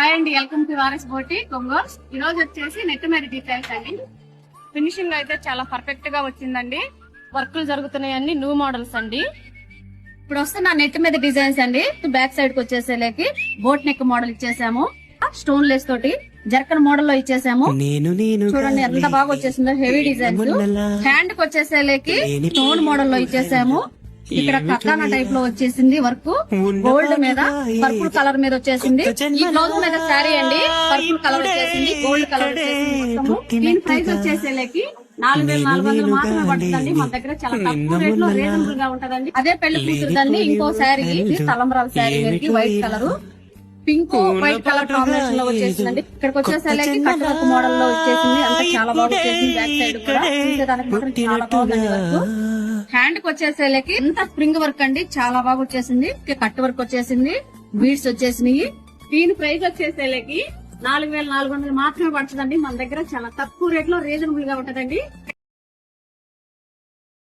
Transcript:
Hi అండి, welcome to RS బోటి కొంగోస్. ఈ రోజు వచ్చేసి నెట్ మీద డీటెయిల్స్ అండి. ఫినిషింగ్ అయితే చాలా పర్ఫెక్ట్ గా వచ్చిందండి. వర్కులు జరుగుతున్నాయండి, న్యూ మోడల్స్ అండి. ఇప్పుడు వస్తున్న నెట్ మీద డిజైన్స్ అండి. బ్యాక్ సైడ్ కి వచ్చేసేలేకి బోట్ నెక్ మోడల్ ఇచ్చేసాము. స్టోన్ లెస్ తోటి జర్కన్ మోడల్ లో ఇచ్చేసాము. చూడండి ఎంత బాగా వచ్చేసిందో, హెవీ డిజైన్స్. హ్యాండ్ కి వచ్చేసేలేకి స్టోన్ మోడల్ లో ఇచ్చేసాము. ఇక్కడ కట్టానా టైప్ లో వచ్చేసింది వర్క్, గోల్డ్ మీద పర్పుల్ కలర్ మీద వచ్చేసింది. ఈ బ్లౌజ్ మీద శారీ అండి, పర్పుల్ కలర్ వచ్చేసింది, గోల్డ్ కలర్ వచ్చేసింది. దీని ప్రైస్ వచ్చేసేలేకి 4400 మాత్రమే పడుతుందండి. మన దగ్గర చాలా తక్కువ రేట్ లో రీజనబుల్ గా ఉంటదండి. అదే పెళ్లి కూతురుదండి. ఇంకో శారీ తలంబ్రాల sari white colour, pink white colour combination లో వచ్చేసిందండి. ఇక్కడికి వచ్చేసరికి కట్ వర్క్ మోడల్ లో వచ్చేసింది. అంతా చాలా బాగా వచ్చేసింది. బ్యాక్ సైడ్ కూడా చూసేదానికి మాత్రం చాలా బాగుందండి వర్క్. హ్యాండ్ కి వచ్చేసేలకి ఎంత స్ప్రింగ్ వర్క్ అండి, చాలా బాగా వచ్చేసింది. కట్ వర్క్ వచ్చేసింది, బీడ్స్ వచ్చేసినాయి. దీని ప్రైస్ వచ్చేసేలకి 4400 మాత్రమే పడుతుందండి. మన దగ్గర చాలా తక్కువ రేట్ లో రీజనబుల్ గా ఉంటదండి.